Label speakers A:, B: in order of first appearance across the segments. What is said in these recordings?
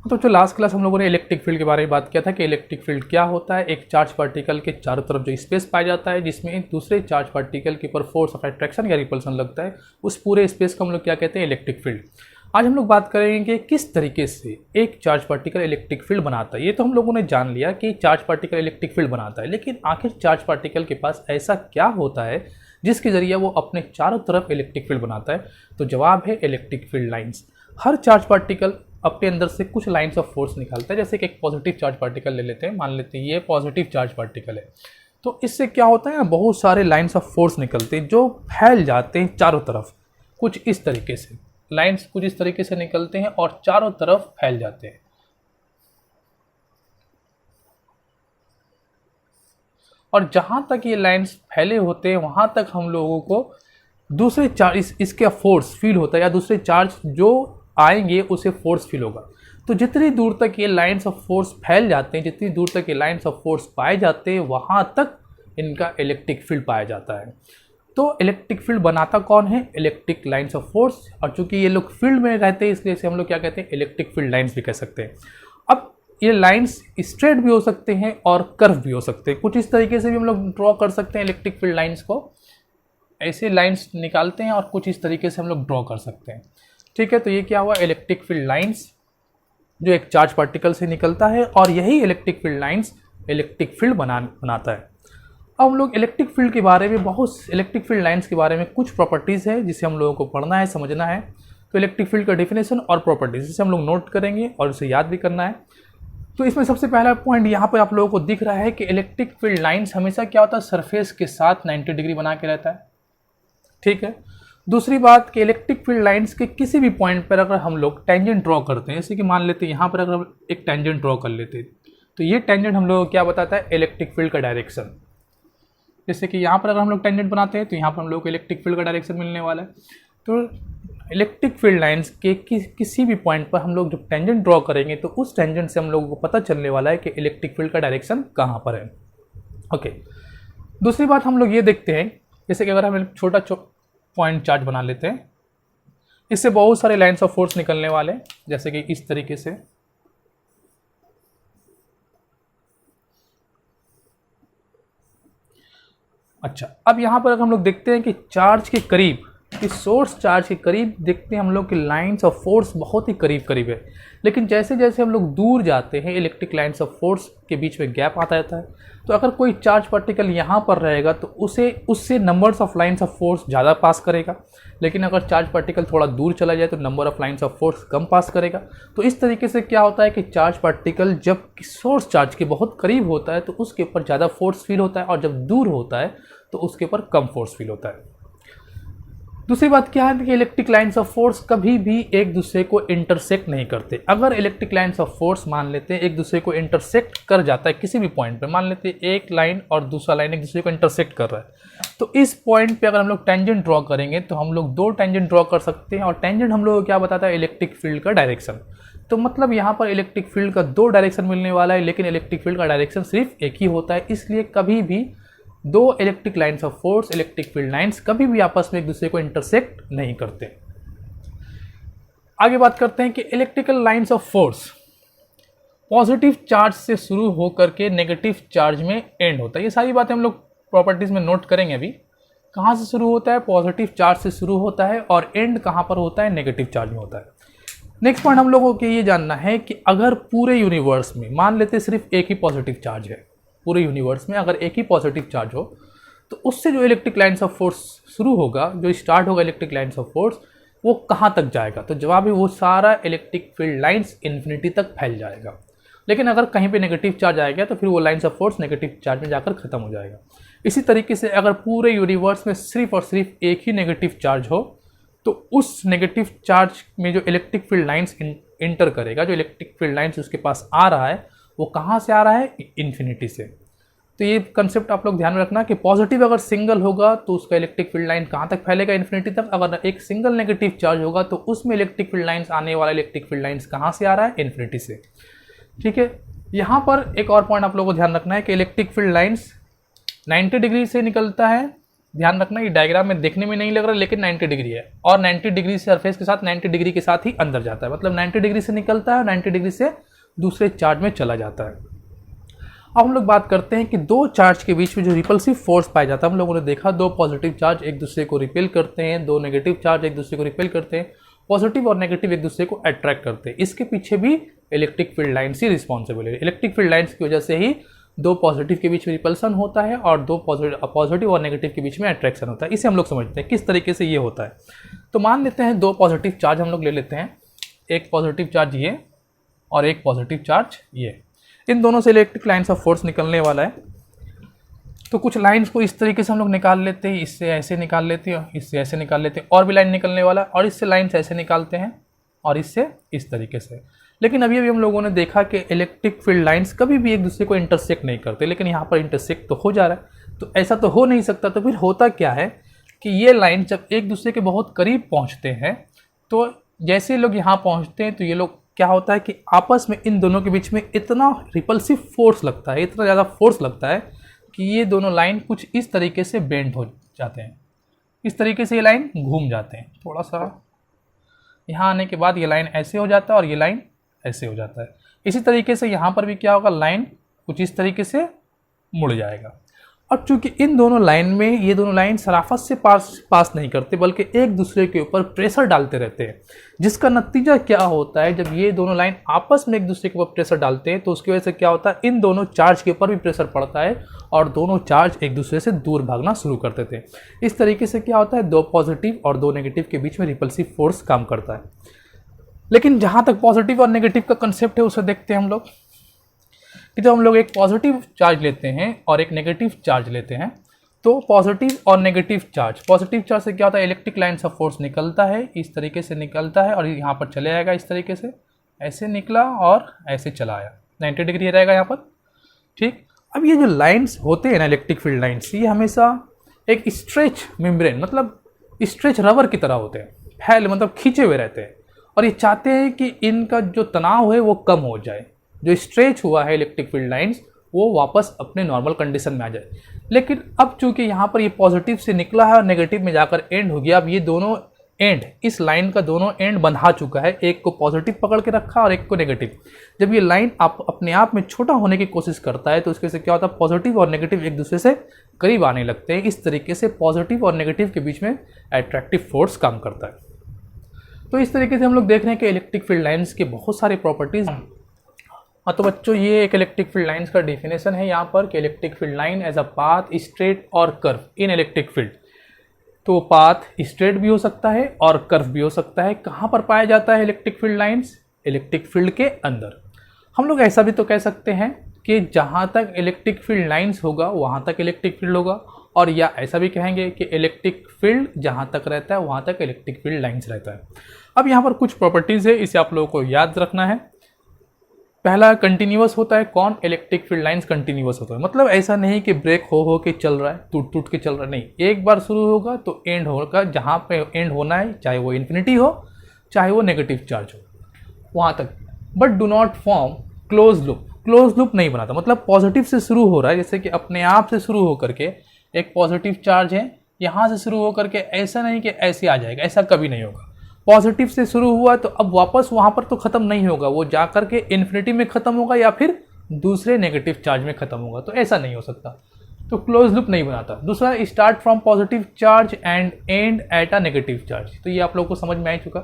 A: तो जो last class हम लोगों ने इलेक्ट्रिक फील्ड के बारे में बात किया था कि इलेक्ट्रिक फील्ड क्या होता है। एक चार्ज पार्टिकल के चारों तरफ जो स्पेस पाया जाता है जिसमें एक दूसरे चार्ज पार्टिकल के ऊपर फोर्स ऑफ अट्रैक्शन या रिपल्सन लगता है, उस पूरे स्पेस को हम लोग क्या कहते हैं, इलेक्ट्रिक फील्ड। आज हम लोग बात करेंगे कि किस तरीके से एक चार्ज पार्टिकल इलेक्ट्रिक फील्ड बनाता है। ये तो हम लोगों ने जान लिया कि चार्ज पार्टिकल इलेक्ट्रिक फील्ड बनाता है, लेकिन आखिर चार्ज पार्टिकल के पास ऐसा क्या होता है जिसके जरिए वो अपने चारों तरफ इलेक्ट्रिक फील्ड बनाता है। तो जवाब है इलेक्ट्रिक फील्ड लाइंस। हर चार्ज पार्टिकल अपने अंदर से कुछ लाइंस ऑफ फोर्स निकालता है। जैसे कि एक पॉजिटिव चार्ज पार्टिकल ले लेते हैं, मान लेते हैं ये पॉजिटिव चार्ज पार्टिकल है, तो इससे क्या होता है, बहुत सारे लाइंस ऑफ फोर्स निकलते हैं जो फैल जाते हैं चारों तरफ। कुछ इस तरीके से लाइंस कुछ इस तरीके से निकलते हैं और चारों तरफ फैल जाते हैं। और जहां तक ये लाइंस फैले होते हैं वहां तक हम लोगों को दूसरे चार्ज इसका फोर्स फील होता है, या दूसरे चार्ज जो आएंगे उसे फोर्स फील होगा। तो जितनी दूर तक ये लाइंस ऑफ फोर्स फैल जाते हैं, जितनी दूर तक ये लाइंस ऑफ फोर्स पाए जाते हैं, वहाँ तक इनका इलेक्ट्रिक फील्ड पाया जाता है। तो इलेक्ट्रिक फील्ड बनाता कौन है, इलेक्ट्रिक लाइंस ऑफ फोर्स। और चूंकि ये लोग फील्ड में रहते हैं इसलिए इसे हम लोग क्या कहते हैं, इलेक्ट्रिक फील्ड लाइंस भी कह सकते हैं। अब ये लाइंस स्ट्रेट भी हो सकते हैं और कर्व भी हो सकते हैं। कुछ इस तरीके से भी हम लोग ड्रॉ कर सकते हैं इलेक्ट्रिक फील्ड लाइंस को, ऐसे लाइंस निकालते हैं और कुछ इस तरीके से हम लोग ड्रॉ कर सकते हैं। ठीक है, तो ये क्या हुआ, इलेक्ट्रिक फील्ड लाइंस जो एक चार्ज पार्टिकल से निकलता है, और यही electric field lines electric field बनाता है। अब हम लोग इलेक्ट्रिक फील्ड के बारे में इलेक्ट्रिक फील्ड लाइंस के बारे में कुछ प्रॉपर्टीज़ है जिसे हम लोगों को पढ़ना है, समझना है। तो इलेक्ट्रिक फील्ड का डेफिनेशन और प्रॉपर्टीज इसे हम लोग नोट करेंगे और उसे याद भी करना है। तो इसमें सबसे पहला पॉइंट यहाँ पर आप लोगों को दिख रहा है कि इलेक्ट्रिक फील्ड लाइंस हमेशा क्या होता है, सरफेस के साथ 90 डिग्री बना के रहता है। ठीक है, दूसरी बात कि इलेक्ट्रिक फील्ड लाइंस के किसी भी पॉइंट पर अगर हम लोग टेंजेंट ड्रॉ करते हैं, जैसे कि मान लेते हैं यहाँ पर अगर हम एक टेंजेंट ड्रॉ कर लेते हैं, तो ये टेंजेंट हम लोग को क्या बताता है, इलेक्ट्रिक फील्ड का डायरेक्शन। जैसे कि यहाँ पर अगर हम लोग टेंजेंट बनाते हैं तो यहाँ पर हम लोग को इलेक्ट्रिक फील्ड का डायरेक्शन मिलने वाला है। तो इलेक्ट्रिक फील्ड लाइंस के किसी भी पॉइंट पर हम लोग जब टेंजेंट ड्रॉ करेंगे तो उस टेंजेंट से हम लोगों को पता चलने वाला है कि इलेक्ट्रिक फील्ड का डायरेक्शन कहाँ पर है। ओके, दूसरी बात हम लोग ये देखते हैं, जैसे कि अगर हम एक छोटा पॉइंट चार्ज बना लेते हैं, इससे बहुत सारे लाइंस ऑफ फोर्स निकलने वाले, जैसे कि इस तरीके से। अच्छा, अब यहां पर अगर हम लोग देखते हैं कि चार्ज के करीब, इस सोर्स चार्ज के करीब देखते हैं हम लोग कि लाइंस ऑफ फोर्स बहुत ही करीब करीब है, लेकिन जैसे जैसे हम लोग दूर जाते हैं इलेक्ट्रिक लाइंस ऑफ फोर्स के बीच में गैप आता रहता है। तो अगर कोई चार्ज पार्टिकल यहाँ पर रहेगा तो उससे numbers of lines of force ज़्यादा पास करेगा, लेकिन अगर चार्ज पार्टिकल थोड़ा दूर चला जाए तो number of lines of force कम पास करेगा। तो इस तरीके से क्या होता है कि चार्ज पार्टिकल जब सोर्स चार्ज के बहुत करीब होता है तो उसके ऊपर ज़्यादा फोर्स फील होता है, और जब दूर होता है तो उसके ऊपर कम फोर्स फील होता है। दूसरी बात क्या है कि इलेक्ट्रिक लाइंस ऑफ फोर्स कभी भी एक दूसरे को इंटरसेक्ट नहीं करते। अगर इलेक्ट्रिक लाइंस ऑफ फोर्स मान लेते हैं एक दूसरे को इंटरसेक्ट कर जाता है किसी भी पॉइंट पे, मान लेते हैं एक लाइन और दूसरा लाइन एक दूसरे को इंटरसेक्ट कर रहा है, तो इस पॉइंट पे अगर हम लोग टेंजेंट ड्रॉ करेंगे तो हम लोग दो टेंजेंट ड्रॉ कर सकते हैं, और टेंजेंट हम लोग को क्या बताता है, इलेक्ट्रिक फील्ड का डायरेक्शन। तो मतलब यहाँ पर इलेक्ट्रिक फील्ड का दो डायरेक्शन मिलने वाला है, लेकिन इलेक्ट्रिक फील्ड का डायरेक्शन सिर्फ एक ही होता है। इसलिए कभी भी दो electric lines of force, electric field lines कभी भी आपस में एक दूसरे को इंटरसेक्ट नहीं करते। आगे बात करते हैं कि electrical lines of force positive charge से शुरू होकर के नेगेटिव चार्ज में एंड होता है। ये सारी बातें हम लोग प्रॉपर्टीज में नोट करेंगे। अभी कहाँ से शुरू होता है, पॉजिटिव चार्ज से शुरू होता है, और एंड कहाँ पर होता है, नेगेटिव चार्ज में होता है। नेक्स्ट पॉइंट हम लोगों को ये जानना है कि अगर पूरे यूनिवर्स में मान लेते सिर्फ एक ही पॉजिटिव चार्ज है, पूरे यूनिवर्स में अगर एक ही पॉजिटिव चार्ज हो, तो उससे जो इलेक्ट्रिक लाइंस ऑफ फोर्स शुरू होगा, जो स्टार्ट होगा इलेक्ट्रिक लाइंस ऑफ फोर्स, वो कहाँ तक जाएगा, तो जवाब है वो सारा इलेक्ट्रिक फील्ड लाइंस इन्फिनिटी तक फैल जाएगा। लेकिन अगर कहीं पे नेगेटिव चार्ज आएगा तो फिर वो lines of force negative charge में जाकर खत्म हो जाएगा। इसी तरीके से अगर पूरे यूनिवर्स में सिर्फ और सिर्फ एक ही नेगेटिव चार्ज हो, तो उस नेगेटिव चार्ज में जो इलेक्ट्रिक फील्ड लाइंस इंटर करेगा, जो इलेक्ट्रिक फील्ड लाइंस उसके पास आ रहा है, वो कहाँ से आ रहा है, इन्फिनिटी से। तो ये कंसेप्ट आप लोग ध्यान में रखना कि पॉजिटिव अगर सिंगल होगा तो उसका इलेक्ट्रिक फील्ड लाइन कहाँ तक फैलेगा, इन्फिनिटी तक। अगर एक सिंगल नेगेटिव चार्ज होगा तो उसमें इलेक्ट्रिक फील्ड लाइंस आने वाला इलेक्ट्रिक फील्ड लाइंस कहाँ से आ रहा है, इन्फिनिटी से। ठीक है, यहाँ पर एक और पॉइंट आप लोगों को ध्यान रखना है कि इलेक्ट्रिक फील्ड लाइंस 90 डिग्री से निकलता है ध्यान रखना ये डायग्राम में देखने में नहीं लग रहा लेकिन 90 डिग्री है, और 90 डिग्री सरफेस के साथ 90 डिग्री के साथ ही अंदर जाता है, मतलब 90 डिग्री से निकलता है और 90 डिग्री से दूसरे चार्ज में चला जाता है। अब हम लोग बात करते हैं कि दो चार्ज के बीच में जो रिपल्सिव फोर्स पाया जाता है, हम लोगों ने देखा दो पॉजिटिव चार्ज एक दूसरे को रिपेल करते हैं, दो नेगेटिव चार्ज एक दूसरे को रिपेल करते हैं, पॉजिटिव और नेगेटिव एक दूसरे को अट्रैक्ट करते हैं। इसके पीछे भी इलेक्ट्रिक फील्ड लाइन्स ही रिस्पॉन्सिबल है। इलेक्ट्रिक फील्ड लाइन्स की वजह से ही दो पॉजिटिव के बीच में रिपल्सन होता है और दो पॉजिटिव और नेगेटिव के बीच में अट्रैक्शन होता है। इसे हम लोग समझते हैं किस तरीके से ये होता है। तो मान लेते हैं दो पॉजिटिव चार्ज हम लोग ले लेते हैं, एक पॉजिटिव चार्ज ये और एक पॉजिटिव चार्ज ये। इन दोनों से इलेक्ट्रिक लाइन्स ऑफ फोर्स निकलने वाला है। तो कुछ लाइन्स को इस तरीके से हम लोग निकाल लेते हैं, इससे ऐसे निकाल लेते हैं, इससे ऐसे निकाल लेते हैं, और भी लाइन निकलने वाला है, और इससे लाइन्स ऐसे निकालते हैं और इससे इस तरीके से। लेकिन अभी हम लोगों ने देखा कि इलेक्ट्रिक फील्ड लाइन्स कभी भी एक दूसरे को इंटरसेक्ट नहीं करते, लेकिन यहाँ पर इंटरसेक्ट तो हो जा रहा है। तो ऐसा तो हो नहीं सकता, तो फिर होता क्या है कि ये लाइन जब एक दूसरे के बहुत करीब पहुँचते हैं, तो जैसे लोग यहाँ पहुँचते हैं तो ये लोग क्या होता है कि आपस में इन दोनों के बीच में इतना रिपल्सिव फोर्स लगता है, इतना ज़्यादा फोर्स लगता है कि ये दोनों लाइन कुछ इस तरीके से बेंड हो जाते हैं। इस तरीके से ये लाइन घूम जाते हैं, थोड़ा सा यहाँ आने के बाद ये लाइन ऐसे हो जाता है और ये लाइन ऐसे हो जाता है। इसी तरीके से यहाँ पर भी क्या होगा, लाइन कुछ इस तरीके से मुड़ जाएगा। और चूंकि इन दोनों लाइन में ये दोनों लाइन शराफत से पास नहीं करते बल्कि एक दूसरे के ऊपर प्रेशर डालते रहते हैं, जिसका नतीजा क्या होता है, जब ये दोनों लाइन आपस में एक दूसरे के ऊपर प्रेशर डालते हैं तो उसकी वजह से क्या होता है, इन दोनों चार्ज के ऊपर भी प्रेशर पड़ता है और दोनों चार्ज एक दूसरे से दूर भागना शुरू कर देते हैं। इस तरीके से क्या होता है, दो पॉजिटिव और दो नेगेटिव के बीच में रिपल्सिव फोर्स काम करता है। लेकिन जहाँ तक पॉजिटिव और नेगेटिव का कंसेप्ट है उसे देखते हैं हम लोग कि जब हम लोग एक पॉजिटिव चार्ज लेते हैं और एक नेगेटिव चार्ज लेते हैं, तो पॉजिटिव और नेगेटिव चार्ज, पॉजिटिव चार्ज से क्या होता है, इलेक्ट्रिक लाइन्स ऑफ फोर्स निकलता है, इस तरीके से निकलता है और यहाँ पर चले आएगा, इस तरीके से ऐसे निकला और ऐसे चला आया, 90 डिग्री रहेगा यहाँ पर। ठीक, अब ये जो लाइन्स होते हैं ना इलेक्ट्रिक फील्ड लाइन्स, ये हमेशा एक स्ट्रेच मेम्ब्रेन मतलब स्ट्रेच रबर की तरह होते हैं, फैल मतलब खींचे हुए रहते हैं, और ये चाहते हैं कि इनका जो तनाव है वो कम हो जाए, जो स्ट्रेच हुआ है इलेक्ट्रिक फील्ड लाइंस वो वापस अपने नॉर्मल कंडीशन में आ जाए। लेकिन अब चूंकि यहाँ पर ये पॉजिटिव से निकला है और नेगेटिव में जाकर एंड हो गया, अब ये दोनों एंड, इस लाइन का दोनों एंड बंधा चुका है, एक को पॉजिटिव पकड़ के रखा और एक को नेगेटिव। जब ये लाइन अपने आप में छोटा होने की कोशिश करता है तो उसके से क्या होता है, पॉजिटिव और नेगेटिव एक दूसरे से करीब आने लगते हैं। इस तरीके से पॉजिटिव और नेगेटिव के बीच में अट्रैक्टिव फोर्स काम करता है। तो इस तरीके से हम लोग देख रहे हैं कि इलेक्ट्रिक फील्ड लाइन्स के बहुत सारे प्रॉपर्टीज। हाँ तो बच्चों, ये एक इलेक्ट्रिक फील्ड लाइन्स का डेफिनेशन है यहाँ पर कि electric field line as a path straight और कर्व इन इलेक्ट्रिक फील्ड। तो पाथ स्ट्रेट भी हो सकता है और कर्व भी हो सकता है। कहाँ पर पाया जाता है electric field lines? Electric field के अंदर। हम लोग ऐसा भी तो कह सकते हैं कि जहाँ तक इलेक्ट्रिक फील्ड लाइन्स होगा वहाँ तक इलेक्ट्रिक फील्ड होगा, और या ऐसा भी कहेंगे कि इलेक्ट्रिक फील्ड जहाँ तक रहता है वहाँ तक इलेक्ट्रिक फील्ड लाइन्स रहता है। अब यहाँ पर कुछ प्रॉपर्टीज़ है, इसे आप लोगों को याद रखना है। पहला, कंटिन्यूअस होता है। कौन? इलेक्ट्रिक फील्ड लाइन्स कंटिन्यूअस होता है, मतलब ऐसा नहीं कि ब्रेक हो के चल रहा है, टूट के चल रहा है, नहीं, एक बार शुरू होगा तो एंड होगा, जहाँ पे एंड होना है, चाहे वो इन्फिनिटी हो चाहे वो नेगेटिव चार्ज हो, वहाँ तक। But do not form close loop. Close loop नहीं बनाता, मतलब पॉजिटिव से शुरू हो रहा है, जैसे कि अपने आप से शुरू होकर के एक पॉजिटिव चार्ज है, यहाँ से शुरू होकर के ऐसा नहीं कि ऐसे आ जाएगा, ऐसा कभी नहीं होगा। पॉजिटिव से शुरू हुआ तो अब वापस वहाँ पर तो ख़त्म नहीं होगा, वो जा कर के इन्फिनिटी में ख़त्म होगा या फिर दूसरे नेगेटिव चार्ज में ख़त्म होगा, तो ऐसा नहीं हो सकता, तो क्लोज लूप नहीं बनाता। दूसरा, start from positive charge and and at a negative charge, तो ये आप लोगों को समझ में आ चुका।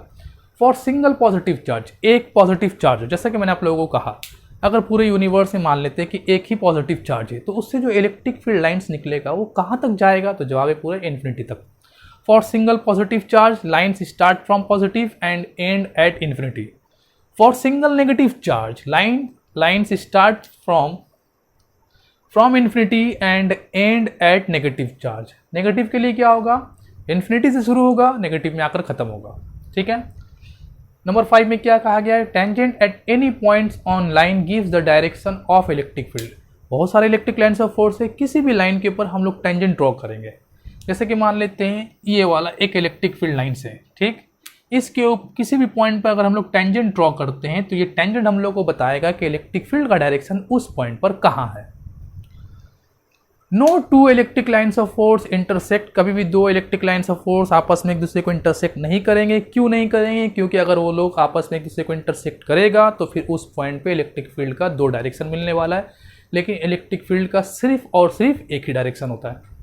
A: फॉर सिंगल पॉजिटिव चार्ज, एक पॉजिटिव चार्ज हो, जैसा कि मैंने आप लोगों को कहा, अगर पूरे यूनिवर्स में मान लेते हैं कि एक ही पॉजिटिव चार्ज है, तो उससे जो इलेक्ट्रिक फील्ड लाइन्स निकलेगा वो कहाँ तक जाएगा? तो जवाब है पूरे इन्फिनिटी तक। For single positive charge, lines start from positive and end at infinity. For single negative charge, lines start from infinity and end at negative charge. Negative के लिए क्या होगा? इन्फिनिटी से शुरू होगा, नेगेटिव में आकर खत्म होगा। ठीक है। नंबर 5 में क्या कहा गया है? Tangent at any points on line gives the direction of electric field. बहुत सारे इलेक्ट्रिक लाइन्स ऑफ फोर्स है, किसी भी लाइन के ऊपर हम लोग टेंजेंट ड्रॉ करेंगे। जैसे कि मान लेते हैं ये वाला एक इलेक्ट्रिक फील्ड लाइन से, ठीक, इसके किसी भी पॉइंट पर अगर हम लोग टेंजेंट ड्रॉ करते हैं तो ये टेंजेंट हम लोग को बताएगा कि इलेक्ट्रिक फील्ड का डायरेक्शन उस पॉइंट पर कहाँ है। No two electric lines of force intersect, कभी भी दो इलेक्ट्रिक लाइन्स ऑफ फोर्स आपस में एक दूसरे को इंटरसेक्ट नहीं करेंगे। क्यों नहीं करेंगे? क्योंकि अगर वो लोग आपस में एक दूसरे को इंटरसेक्ट करेगा तो फिर उस पॉइंट पे इलेक्ट्रिक फील्ड का दो डायरेक्शन मिलने वाला है, लेकिन इलेक्ट्रिक फील्ड का सिर्फ और सिर्फ एक ही डायरेक्शन होता है।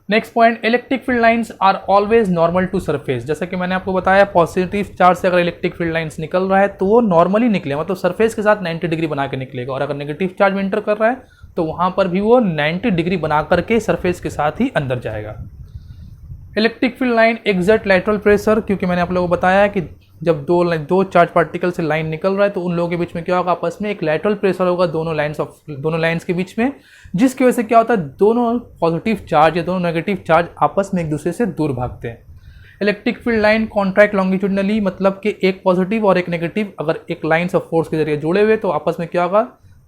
A: Next point, electric field lines are always normal to surface. जैसा कि मैंने आपको बताया, पॉजिटिव चार्ज से अगर इलेक्ट्रिक फील्ड लाइंस निकल रहा है तो वो नॉर्मली निकले, मतलब सरफेस के साथ 90 डिग्री बना के निकलेगा, और अगर नेगेटिव चार्ज में इंटर कर रहा है तो वहां पर भी वो 90 डिग्री बना करके सरफेस के साथ ही अंदर जाएगा। Electric field line exert lateral pressure, क्योंकि मैंने आप लोगों को बताया कि जब दो चार्ज पार्टिकल से लाइन निकल रहा है तो उन लोगों के बीच में क्या होगा, आपस में एक लैटरल प्रेशर होगा दोनों लाइंस के बीच में, जिसकी वजह से क्या होता है, दोनों पॉजिटिव चार्ज या दोनों नेगेटिव चार्ज आपस में एक दूसरे से दूर भागते हैं। Electric field line contract longitudinally, मतलब कि एक पॉजिटिव और एक नेगेटिव अगर एक लाइन्स ऑफ फोर्स के जरिए जुड़े हुए तो आपस में क्या होगा,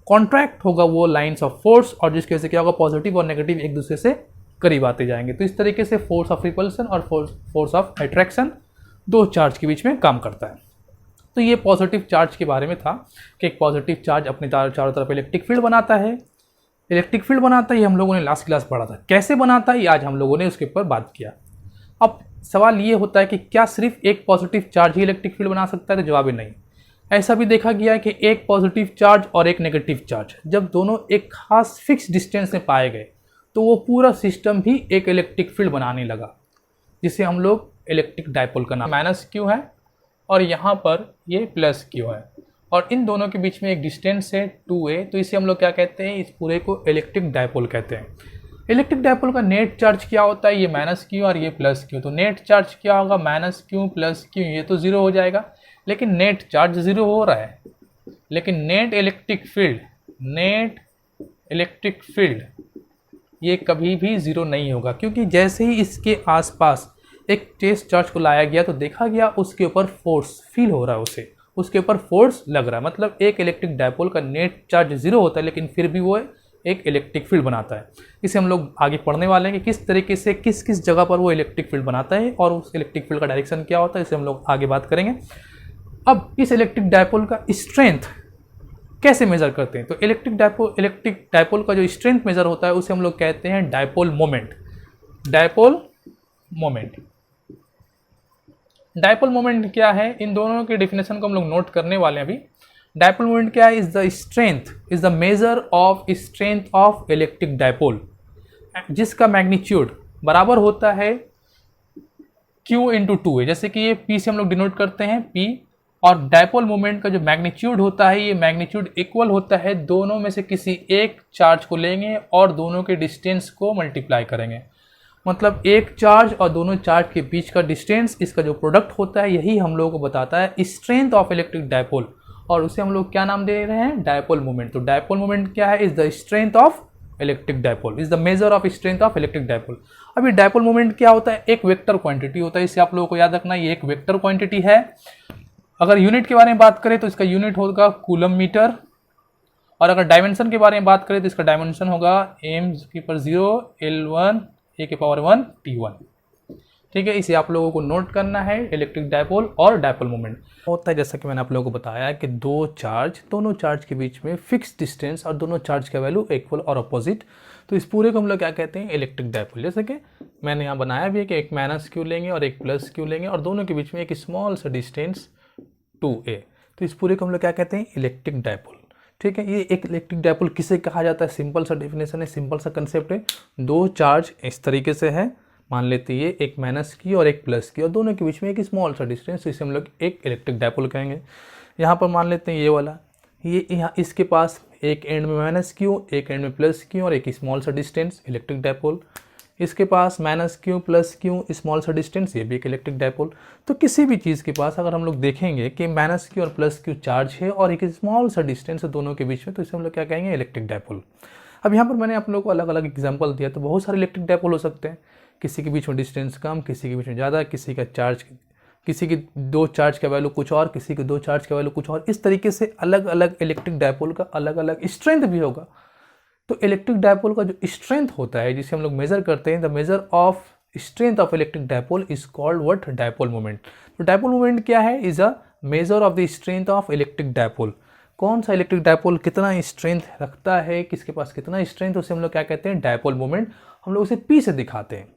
A: कॉन्ट्रैक्ट होगा वो लाइन्स ऑफ फोर्स, और जिसकी वजह से क्या होगा, पॉजिटिव और नेगेटिव एक दूसरे से करीब आते जाएंगे। तो इस तरीके से फोर्स ऑफ रिपल्सन और फोर्स ऑफ अट्रैक्शन दो चार्ज के बीच में काम करता है। तो ये पॉजिटिव चार्ज के बारे में था कि एक पॉजिटिव चार्ज अपने चारों तरफ इलेक्ट्रिक फील्ड बनाता है। इलेक्ट्रिक फील्ड बनाता है, ये हम लोगों ने लास्ट क्लास पढ़ा था। कैसे बनाता है ये आज हम लोगों ने उसके ऊपर बात किया। अब सवाल ये होता है कि क्या सिर्फ एक पॉजिटिव चार्ज ही इलेक्ट्रिक फील्ड बना सकता है? तो जवाब है नहीं। ऐसा भी देखा गया है कि एक पॉजिटिव चार्ज और एक नेगेटिव चार्ज जब दोनों एक खास फिक्स डिस्टेंस में पाए गए तो वो पूरा सिस्टम भी एक इलेक्ट्रिक फील्ड बनाने लगा, जिसे हम लोग इलेक्ट्रिक डायपोल का नाम, माइनस क्यू है और यहाँ पर ये प्लस क्यू है, और इन दोनों के बीच में एक डिस्टेंस है 2a, तो इसे हम लोग क्या कहते हैं, इस पूरे को इलेक्ट्रिक डायपोल कहते हैं। इलेक्ट्रिक डायपोल का नेट चार्ज क्या होता है, ये माइनस क्यू और ये प्लस क्यू। तो नेट चार्ज क्या होगा, माइनस क्यू प्लस क्यू, ये तो जीरो हो जाएगा, लेकिन नेट चार्ज जीरो हो रहा है, लेकिन नेट इलेक्ट्रिक फील्ड ये कभी भी जीरो नहीं होगा, क्योंकि जैसे ही इसके आसपास एक टेस्ट चार्ज को लाया गया तो देखा गया उसके ऊपर फोर्स फील हो रहा है, उसके ऊपर फोर्स लग रहा है। मतलब एक इलेक्ट्रिक डायपोल का नेट चार्ज जीरो होता है, लेकिन फिर भी वो एक इलेक्ट्रिक फील्ड बनाता है। इसे हम लोग आगे पढ़ने वाले हैं कि किस तरीके से किस किस जगह पर वो इलेक्ट्रिक फील्ड बनाता है और उस इलेक्ट्रिक फील्ड का डायरेक्शन क्या होता है, इसे हम लोग आगे बात करेंगे। अब इस इलेक्ट्रिक डायपोल का स्ट्रेंथ कैसे मेजर करते हैं, तो इलेक्ट्रिक डायपोल का जो स्ट्रेंथ मेजर होता है उसे हम लोग कहते हैं डायपोल मोमेंट। डायपोल मोमेंट क्या है, इन दोनों के डेफिनेशन को हम लोग नोट करने वाले हैं अभी। डायपोल मोमेंट क्या है, is the measure of strength of electric dipole, जिसका मैग्नीट्यूड बराबर होता है Q इंटू 2a। जैसे कि ये P से हम लोग डिनोट करते हैं P, और डायपोल मोमेंट का जो मैग्नीट्यूड होता है, ये मैग्नीट्यूड इक्वल होता है दोनों में से किसी एक चार्ज को लेंगे और दोनों के डिस्टेंस को मल्टीप्लाई करेंगे। मतलब एक चार्ज और दोनों चार्ज के बीच का डिस्टेंस, इसका जो प्रोडक्ट होता है, यही हम लोगों को बताता है स्ट्रेंथ ऑफ इलेक्ट्रिक डायपोल, और उसे हम लोग क्या नाम दे रहे हैं, डायपोल मोमेंट। तो डायपोल मोमेंट क्या है, is the strength of electric dipole, is the measure of strength of electric dipole. अभी डायपोल मोमेंट क्या होता है, एक वेक्टर क्वांटिटी होता है, इसे आप लोगों को याद रखना, ये एक वेक्टर क्वांटिटी है। अगर यूनिट के बारे में बात करें तो इसका यूनिट होगा कूलम मीटर, और अगर डायमेंशन के बारे में बात करें तो इसका डायमेंशन होगा m⁻0 L1 a⁻1 T1। ठीक है, इसे आप लोगों को नोट करना है, इलेक्ट्रिक डायपोल और डायपोल मोमेंट होता है। जैसा कि मैंने आप लोगों को बताया कि दोनों चार्ज के बीच में फिक्स डिस्टेंस और दोनों चार्ज का वैल्यू इक्वल और अपोजिट, तो इस पूरे को हम लोग क्या कहते हैं, इलेक्ट्रिक डायपोल। जैसे कि मैंने यहाँ बनाया भी है कि एक माइनस क्यू लेंगे और एक प्लस क्यू लेंगे और दोनों के बीच में एक स्मॉल सा डिस्टेंस 2a, तो इस पूरे को हम लोग क्या कहते हैं, इलेक्ट्रिक डायपोल। ठीक है, ये एक इलेक्ट्रिक डायपोल किसे कहा जाता है, सिंपल सा डेफिनेशन है, सिंपल सा कंसेप्ट है। दो चार्ज इस तरीके से है, मान लेते हैं एक माइनस की और एक प्लस की, और दोनों के बीच में एक स्मॉल सा डिस्टेंस, तो इसे हम लोग एक इलेक्ट्रिक डायपोल कहेंगे। यहाँ पर मान लेते हैं ये वाला, ये यहाँ इसके पास एक एंड में माइनस क्यू, एक एंड में प्लस क्यू और एक स्मॉल सा डिस्टेंस, इलेक्ट्रिक डायपोल। इसके पास minus Q plus Q small सा डिस्टेंस, ये भी एक इलेक्ट्रिक डायपोल। तो किसी भी चीज़ के पास अगर हम लोग देखेंगे कि माइनस क्यू और प्लस क्यू चार्ज है और एक स्मॉल सा डिस्टेंस है दोनों के बीच में, तो इसे हम लोग क्या कहेंगे, इलेक्ट्रिक डायपोल। अब यहाँ पर मैंने आप लोगों को अलग अलग एग्जाम्पल दिया, तो बहुत सारे इलेक्ट्रिक डायपोल हो सकते हैं, किसी के बीच में डिस्टेंस कम, किसी के बीच में ज़्यादा, किसी के दो चार्ज का वैल्यू कुछ और, किसी के दो चार्ज का वैल्यू कुछ और। इस तरीके से अलग अलग इलेक्ट्रिक डायपोल का अलग अलग स्ट्रेंथ भी होगा। तो इलेक्ट्रिक डायपोल का जो स्ट्रेंथ होता है, जिसे हम लोग मेजर करते हैं, the measure of strength of electric dipole is called what, dipole moment. तो डायपोल मोमेंट क्या है, is a measure of the strength of electric dipole. कौन सा इलेक्ट्रिक डायपोल कितना स्ट्रेंथ रखता है, किसके पास कितना स्ट्रेंथ, उसे हम लोग क्या कहते हैं, डायपोल मोमेंट। हम लोग उसे पी से दिखाते हैं,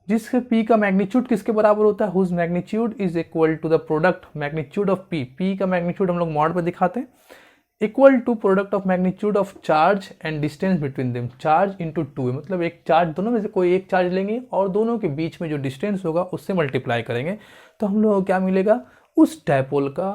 A: जिसके पी का मैग्नीट्यूड किसके बराबर होता है, whose magnitude is equal to the product magnitude of P. P का मैग्नीट्यूड हम लोग मॉड पे दिखाते हैं, equal to product of magnitude of charge and distance between them. Charge into two, मतलब एक चार्ज, दोनों में से कोई एक चार्ज लेंगे और दोनों के बीच में जो डिस्टेंस होगा उससे मल्टीप्लाई करेंगे, तो हम लोग को क्या मिलेगा, उस डायपोल का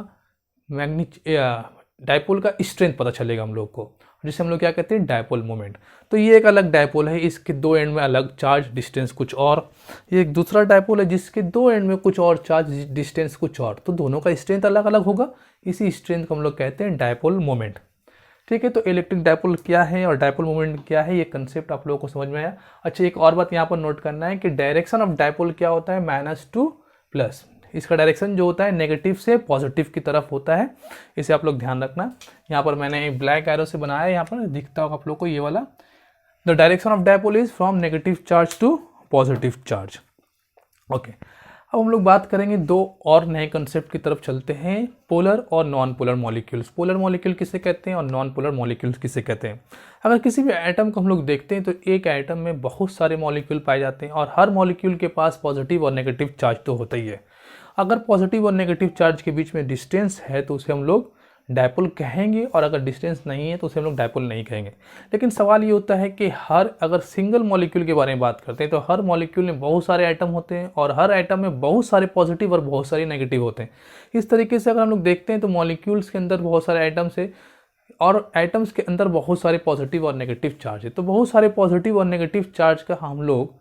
A: डायपोल का स्ट्रेंथ पता चलेगा हम लोग को, जिसे हम लोग क्या कहते हैं, डायपोल मोमेंट। तो ये एक अलग डायपोल है, इसके दो एंड में अलग चार्ज डिस्टेंस कुछ और। ये एक दूसरा डायपोल है जिसके दो एंड में कुछ और चार्ज डिस्टेंस कुछ और, तो दोनों का स्ट्रेंथ अलग अलग होगा, इसी स्ट्रेंथ को हम लोग कहते हैं डायपोल मोमेंट। ठीक है, तो इलेक्ट्रिक डायपोल क्या है और डायपोल मोमेंट क्या है, ये कंसेप्ट आप लोगों को समझ में आया। अच्छा, एक और बात यहाँ पर नोट करना है कि डायरेक्शन ऑफ डायपोल क्या होता है, माइनस टू प्लस। इसका डायरेक्शन जो होता है नेगेटिव से पॉजिटिव की तरफ होता है, इसे आप लोग ध्यान रखना। यहाँ पर मैंने ब्लैक एरो से बनाया है, यहाँ पर दिखता होगा आप लोग को ये वाला। The direction of dipole is from negative charge to positive charge. Okay, अब हम लोग बात करेंगे दो और नए कंसेप्ट की तरफ चलते हैं, पोलर और non polar molecules. Polar molecule किसे कहते हैं और नॉन पोलर मॉलिक्यूल्स किसे कहते हैं। अगर किसी भी एटम को हम लोग देखते हैं तो एक एटम में बहुत सारे मॉलिक्यूल पाए जाते हैं और हर मॉलिक्यूल के पास पॉजिटिव और नेगेटिव चार्ज तो होता ही है। अगर पॉजिटिव और नेगेटिव चार्ज के बीच में डिस्टेंस है तो उसे हम लोग डायपोल कहेंगे, और अगर डिस्टेंस नहीं है तो उसे हम लोग डायपोल नहीं कहेंगे। लेकिन सवाल ये होता है कि अगर सिंगल मॉलिक्यूल के बारे में बात करते हैं तो हर मॉलिक्यूल में बहुत सारे एटम होते हैं और हर एटम में बहुत सारे पॉजिटिव और बहुत सारे नेगेटिव होते हैं। इस तरीके से अगर हम लोग देखते हैं तो मॉलिक्यूल्स के अंदर बहुत सारे एटम्स है और एटम्स के अंदर बहुत सारे पॉजिटिव और नेगेटिव चार्ज है। तो बहुत सारे पॉजिटिव और नेगेटिव चार्ज का हम लोग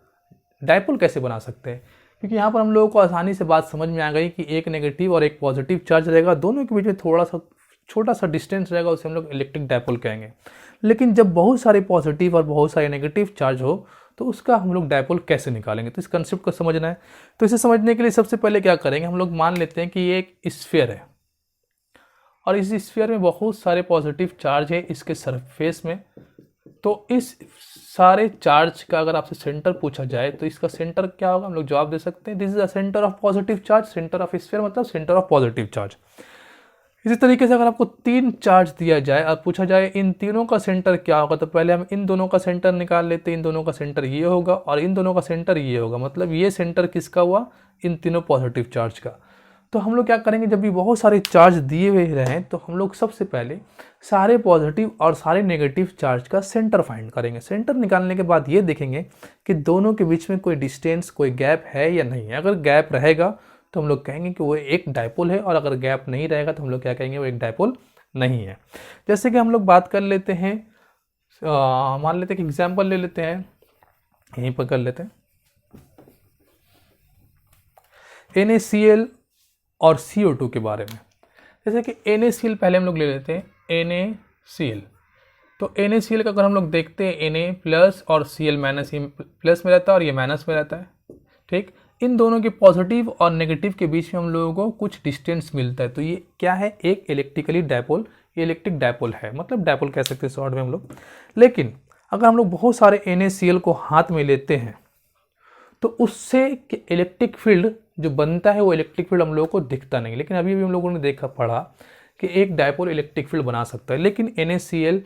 A: डायपोल कैसे बना सकते हैं, क्योंकि यहाँ पर हम लोगों को आसानी से बात समझ में आ गई कि एक नेगेटिव और एक पॉजिटिव चार्ज रहेगा, दोनों के बीच में थोड़ा सा छोटा सा डिस्टेंस रहेगा, उसे हम लोग इलेक्ट्रिक डायपोल कहेंगे। लेकिन जब बहुत सारे पॉजिटिव और बहुत सारे नेगेटिव चार्ज हो तो उसका हम लोग डायपोल कैसे निकालेंगे, तो इस कंसेप्ट को समझना है। तो इसे समझने के लिए सबसे पहले क्या करेंगे, हम लोग मान लेते हैं कि ये एक स्फीयर है और इस स्फीयर में बहुत सारे पॉजिटिव चार्ज है इसके सरफेस में। तो इस सारे चार्ज का अगर आपसे सेंटर पूछा जाए तो इसका सेंटर क्या होगा, हम लोग जवाब दे सकते हैं this is the centre of positive charge. Centre of sphere मतलब सेंटर ऑफ पॉजिटिव चार्ज। इसी तरीके से अगर आपको तीन चार्ज दिया जाए और पूछा जाए इन तीनों का सेंटर क्या होगा, तो पहले हम इन दोनों का सेंटर निकाल लेते हैं। इन दोनों का सेंटर ये होगा और इन दोनों का सेंटर ये होगा, मतलब ये सेंटर किसका हुआ, इन तीनों पॉजिटिव चार्ज का। तो हम लोग क्या करेंगे, जब भी बहुत सारे चार्ज दिए हुए रहें तो हम लोग सबसे पहले सारे पॉजिटिव और सारे नेगेटिव चार्ज का सेंटर फाइंड करेंगे। सेंटर निकालने के बाद ये देखेंगे कि दोनों के बीच में कोई डिस्टेंस, कोई गैप है या नहीं है। अगर गैप रहेगा तो हम लोग कहेंगे कि वो एक डायपोल है, और अगर गैप नहीं रहेगा तो हम लोग क्या कहेंगे, वो एक डायपोल नहीं है। जैसे कि हम लोग बात कर लेते हैं, मान लेते हैं कि एग्जाम्पल ले लेते हैं, यहीं पर कर लेते हैं NaCl और CO2 के बारे में। जैसे कि NaCl पहले हम लोग ले लेते हैं NaCl। तो NaCl का अगर हम लोग देखते हैं Na प्लस और Cl माइनस, ये प्लस में रहता है और ये माइनस में रहता है। ठीक, इन दोनों के पॉजिटिव और नेगेटिव के बीच में हम लोगों को कुछ डिस्टेंस मिलता है, तो ये क्या है, एक इलेक्ट्रिकली डायपोल, ये इलेक्ट्रिक डायपोल है, मतलब डायपोल कह सकते हैं शॉर्ट में हम लोग। लेकिन अगर हम लोग बहुत सारे NaCl को हाथ में लेते हैं तो उससे इलेक्ट्रिक फील्ड जो बनता है वो इलेक्ट्रिक फील्ड हम लोगों को दिखता नहीं। लेकिन अभी भी हम लोगों ने पढ़ा कि एक डायपोल इलेक्ट्रिक फील्ड बना सकता है। लेकिन NaCl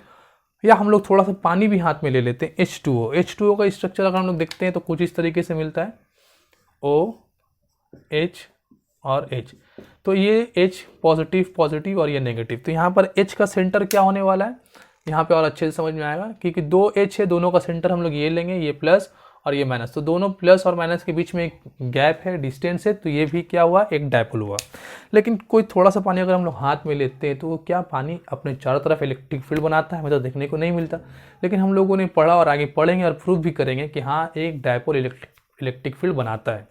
A: या हम लोग थोड़ा सा पानी भी हाथ में ले लेते हैं, H2O का स्ट्रक्चर अगर हम लोग देखते हैं तो कुछ इस तरीके से मिलता है, OH और H। तो ये H पॉजिटिव और ये नेगेटिव। तो यहाँ पर H का सेंटर क्या होने वाला है, यहाँ पे और अच्छे से समझ में आएगा, क्योंकि दो H है, दोनों का सेंटर हम लोग ये लेंगे, ये प्लस और ये माइनस। तो दोनों प्लस और माइनस के बीच में एक गैप है, डिस्टेंस है, तो ये भी क्या हुआ, एक डायपोल हुआ। लेकिन कोई थोड़ा सा पानी अगर हम लोग हाथ में लेते हैं तो वो क्या, पानी अपने चारों तरफ इलेक्ट्रिक फील्ड बनाता है, हमें तो देखने को नहीं मिलता। लेकिन हम लोगों ने पढ़ा और आगे पढ़ेंगे और प्रूव भी करेंगे कि हाँ, एक डायपोल इलेक्ट्रिक फील्ड बनाता है।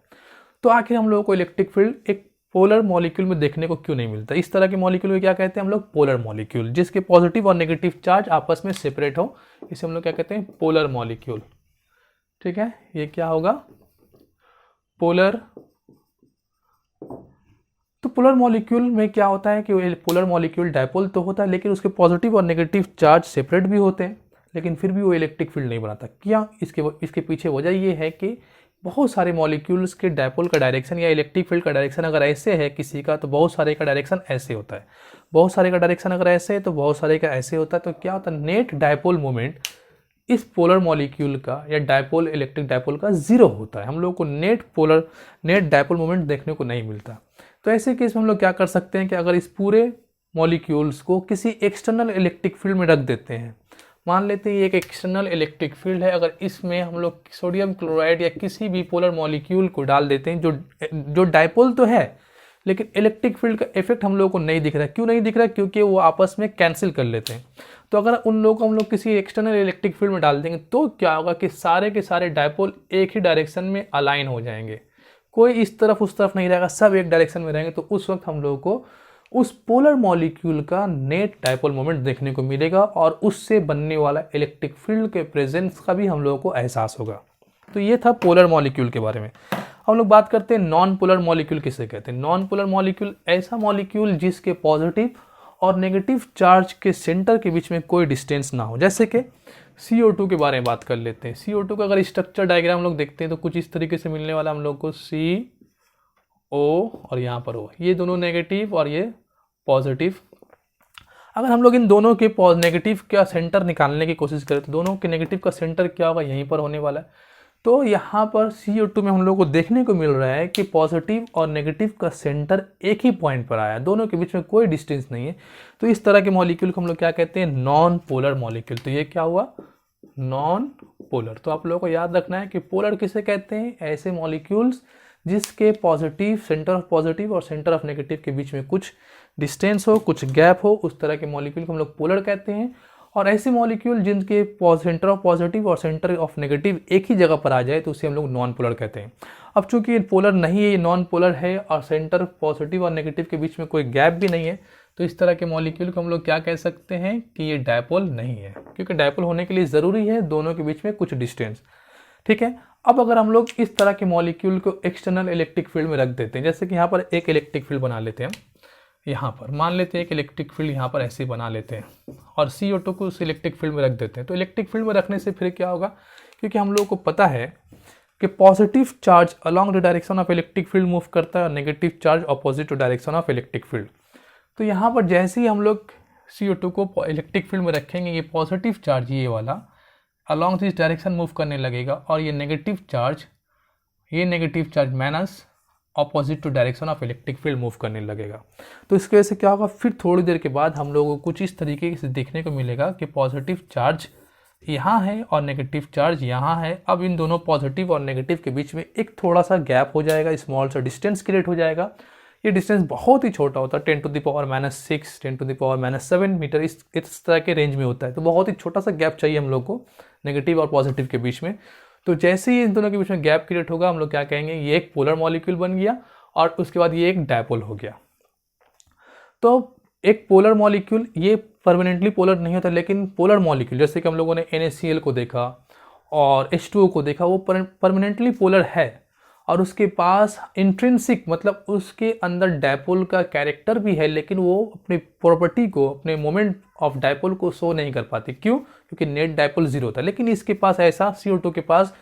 A: तो आखिर हम लोगों को इलेक्ट्रिक फील्ड एक पोलर मॉलिक्यूल में देखने को क्यों नहीं मिलता। इस तरह के मॉलिक्यूल में क्या कहते हैं हम लोग, पोलर मॉलिक्यूल, जिसके पॉजिटिव और नेगेटिव चार्ज आपस में सेपरेट हो, इसे हम लोग क्या कहते हैं, पोलर मॉलिक्यूल। ठीक है, ये क्या होगा, पोलर। तो पोलर मॉलिक्यूल में क्या होता है कि पोलर मॉलिक्यूल डायपोल तो होता है लेकिन उसके पॉजिटिव और नेगेटिव चार्ज सेपरेट भी होते हैं, लेकिन फिर भी वो इलेक्ट्रिक फील्ड नहीं बनाता। क्या इसके पीछे वजह ये है कि बहुत सारे मॉलिक्यूल्स के डायपोल का डायरेक्शन या इलेक्ट्रिक फील्ड का डायरेक्शन अगर ऐसे है किसी का, तो बहुत सारे का डायरेक्शन ऐसे होता है। बहुत सारे का डायरेक्शन अगर ऐसे है तो बहुत सारे का ऐसे होता है। तो क्या होता है, नेट डायपोल मोमेंट इस पोलर मॉलिक्यूल का या डायपोल इलेक्ट्रिक डायपोल का जीरो होता है। हम लोग को नेट डायपोल मोमेंट देखने को नहीं मिलता। तो ऐसे केस में हम लोग क्या कर सकते हैं कि अगर इस पूरे मॉलिक्यूल्स को किसी एक्सटर्नल इलेक्ट्रिक फील्ड में रख देते हैं, मान लेते हैं ये एक एक्सटर्नल इलेक्ट्रिक फील्ड है, अगर इसमें हम लोग सोडियम क्लोराइड या किसी भी पोलर मॉलिक्यूल को डाल देते हैं जो डायपोल तो है लेकिन इलेक्ट्रिक फील्ड का इफेक्ट हम लोगों को नहीं दिख रहा है। क्यों नहीं दिख रहा है? क्योंकि वो आपस में कैंसिल कर लेते हैं। तो अगर उन लोगों को हम लोग किसी एक्सटर्नल इलेक्ट्रिक फील्ड में डाल देंगे तो क्या होगा कि सारे के सारे डायपोल एक ही डायरेक्शन में अलाइन हो जाएंगे, कोई इस तरफ उस तरफ नहीं रहेगा, सब एक डायरेक्शन में रहेंगे। तो उस वक्त हम लोगों को उस पोलर मॉलिक्यूल का नेट डायपोल मोमेंट देखने को मिलेगा और उससे बनने वाला इलेक्ट्रिक फील्ड के प्रेजेंस का भी हम लोगों को एहसास होगा। तो ये था पोलर मॉलिक्यूल के बारे में। हम लोग बात करते हैं नॉन पोलर मॉलिक्यूल किसे कहते हैं। नॉन पोलर मॉलिक्यूल ऐसा मॉलिक्यूल जिसके पॉजिटिव और नेगेटिव चार्ज के सेंटर के बीच में कोई डिस्टेंस ना हो। जैसे कि CO2 के बारे में बात कर लेते हैं। CO2 का अगर स्ट्रक्चर डायग्राम हम लोग देखते हैं तो कुछ इस तरीके से मिलने वाला हम लोग को CO और यहाँ पर O, ये दोनों नेगेटिव और ये पॉजिटिव। अगर हम लोग इन दोनों के नेगेटिव का सेंटर निकालने की कोशिश करें तो दोनों के नेगेटिव का सेंटर क्या होगा, यहीं पर होने वाला है। तो यहाँ पर CO2 में हम लोग को देखने को मिल रहा है कि पॉजिटिव और नेगेटिव का सेंटर एक ही पॉइंट पर आया है, दोनों के बीच में कोई डिस्टेंस नहीं है। तो इस तरह के मॉलिक्यूल को हम लोग क्या कहते हैं, नॉन पोलर मॉलिक्यूल। तो ये क्या हुआ, नॉन पोलर। तो आप लोगों को याद रखना है कि पोलर किसे कहते हैं, ऐसे मॉलिक्यूल्स जिसके पॉजिटिव, सेंटर ऑफ पॉजिटिव और सेंटर ऑफ नेगेटिव के बीच में कुछ डिस्टेंस हो, कुछ गैप हो, उस तरह के मॉलिक्यूल को हम लोग पोलर कहते हैं। और ऐसे मॉलिक्यूल जिनके सेंटर ऑफ पॉजिटिव और सेंटर ऑफ नेगेटिव एक ही जगह पर आ जाए तो उसे हम लोग नॉन पोलर कहते हैं। अब चूंकि ये पोलर नहीं है, ये नॉन पोलर है और सेंटर पॉजिटिव और नेगेटिव के बीच में कोई गैप भी नहीं है, तो इस तरह के मॉलिक्यूल को हम लोग क्या कह सकते हैं कि ये डायपोल नहीं है, क्योंकि डायपोल होने के लिए ज़रूरी है दोनों के बीच में कुछ डिस्टेंस। ठीक है। अब अगर हम लोग इस तरह के मॉलिक्यूल को एक्सटर्नल इलेक्ट्रिक फील्ड में रख देते हैं, जैसे कि यहाँ पर एक इलेक्ट्रिक फील्ड बना लेते हैं, यहाँ पर मान लेते हैं एक इलेक्ट्रिक फील्ड यहाँ पर ऐसे बना लेते हैं और CO2 को उस इलेक्ट्रिक फील्ड में रख देते हैं। तो इलेक्ट्रिक फील्ड में रखने से फिर क्या होगा, क्योंकि हम लोगों को पता है कि positive charge along the direction of electric field move करता है और negative charge opposite to direction of electric field. तो यहाँ पर जैसे ही हम लोग CO2 को इलेक्ट्रिक फील्ड में रखेंगे, ये पॉजिटिव चार्ज ये वाला अलॉन्ग दिस डायरेक्शन मूव करने लगेगा और ये negative charge minus opposite to direction of electric field move करने लगेगा। तो इसकी वजह से क्या होगा, फिर थोड़ी देर के बाद हम लोगों को कुछ इस तरीके से देखने को मिलेगा कि पॉजिटिव चार्ज यहाँ है और नेगेटिव चार्ज यहाँ है। अब इन दोनों पॉजिटिव और नेगेटिव के बीच में एक थोड़ा सा गैप हो जाएगा, स्मॉल सा डिस्टेंस क्रिएट हो जाएगा। ये डिस्टेंस बहुत ही छोटा होता है, 10⁻⁻6 10⁻⁷ मीटर, इस तरह के रेंज में होता है। तो बहुत ही छोटा सा गैप चाहिए हम लोग को नेगेटिव और पॉजिटिव के बीच में। तो जैसे ही इन दोनों के बीच में गैप क्रिएट होगा, हम लोग क्या कहेंगे, ये एक पोलर मॉलिक्यूल बन गया और उसके बाद ये एक डायपोल हो गया। तो एक पोलर मॉलिक्यूल ये परमानेंटली पोलर नहीं होता, लेकिन पोलर मॉलिक्यूल जैसे कि हम लोगों ने NaCl को देखा और H2O को देखा, वो परमानेंटली पोलर है और उसके पास इंट्रिंसिक मतलब उसके अंदर डायपोल का कैरेक्टर भी है, लेकिन वो अपनी प्रॉपर्टी को, अपने मोमेंट ऑफ डायपोल को शो नहीं कर पाती। क्यों? क्योंकि नेट डायपोल जीरो होता है। लेकिन इसके पास ऐसा CO2 के पास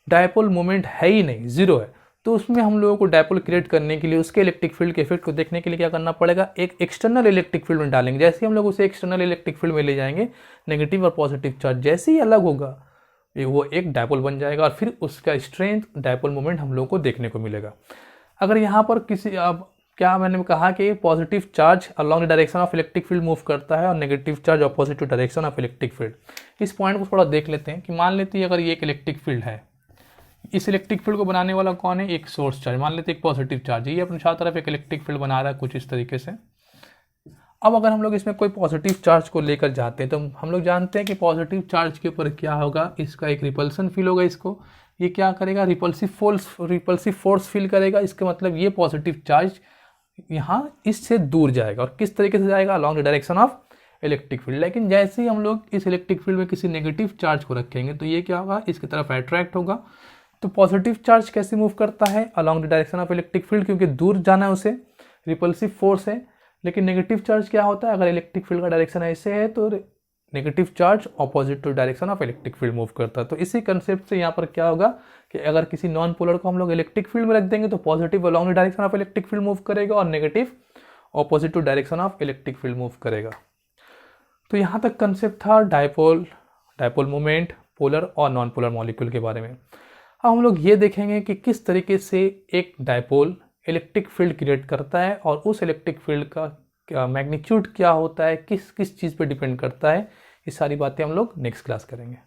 A: डायपोल मोमेंट है ही नहीं, जीरो है। तो उसमें हम लोगों को डायपोल क्रिएट करने के लिए, उसके इलेक्ट्रिक फील्ड के इफेक्ट को देखने के लिए क्या करना पड़ेगा, एक एक्सटर्नल इलेक्ट्रिक फील्ड में डालेंगे। जैसे ही हम लोग उसे एक्सटर्नल इलेक्ट्रिक फील्ड में ले जाएंगे, नेगेटिव और पॉजिटिव चार्ज जैसे ही अलग होगा वो एक डायपोल बन जाएगा और फिर उसका स्ट्रेंथ डायपोल मोमेंट हम लोग को देखने को मिलेगा। अगर यहाँ पर किसी, अब क्या मैंने कहा कि positive charge along the direction of electric field move करता है और negative charge opposite to direction of electric field. इस पॉइंट को थोड़ा देख लेते हैं कि मान लेते हैं अगर ये एक इलेक्ट्रिक फील्ड है, इस इलेक्ट्रिक फील्ड को बनाने वाला कौन है, एक सोर्स चार्ज, मान लेते हैं एक पॉजिटिव चार्ज, ये अपने चारों तरफ एक इलेक्ट्रिक फील्ड बना रहा है कुछ इस तरीके से। अब अगर हम लोग इसमें कोई पॉजिटिव चार्ज को लेकर जाते हैं तो हम लोग जानते हैं कि पॉजिटिव चार्ज के ऊपर क्या होगा, इसका एक रिपल्सन फील होगा, इसको ये क्या करेगा, रिपल्सिव फोर्स फील करेगा। इसका मतलब ये पॉजिटिव चार्ज यहाँ इससे दूर जाएगा और किस तरीके से जाएगा, along the direction of electric field. लेकिन जैसे ही हम लोग इस इलेक्ट्रिक फील्ड में किसी नेगेटिव चार्ज को रखेंगे तो ये क्या होगा, इसकी तरफ अट्रैक्ट होगा। तो पॉजिटिव चार्ज कैसे मूव करता है, along the direction of electric field, क्योंकि दूर जाना है उसे, रिपल्सिव फोर्स है। लेकिन नेगेटिव चार्ज क्या होता है, अगर इलेक्ट्रिक फील्ड का डायरेक्शन ऐसे है तो negative charge opposite to direction of electric field move करता है। तो इसी कंसेप्ट से यहाँ पर क्या होगा कि अगर किसी नॉन पोलर को हम लोग इलेक्ट्रिक फील्ड में रख देंगे तो positive along the direction of electric field move करेगा और negative opposite to direction of electric field move करेगा। तो यहाँ तक कंसेप्ट था डायपोल मोमेंट, पोलर और नॉन पोलर मॉलिक्यूल के बारे में। अब हम लोग ये देखेंगे कि किस तरीके से एक डायपोल इलेक्ट्रिक फील्ड क्रिएट करता है और उस इलेक्ट्रिक फील्ड का मैग्नीट्यूड क्या होता है, किस किस चीज़ पे डिपेंड करता है। ये सारी बातें हम लोग नेक्स्ट क्लास करेंगे।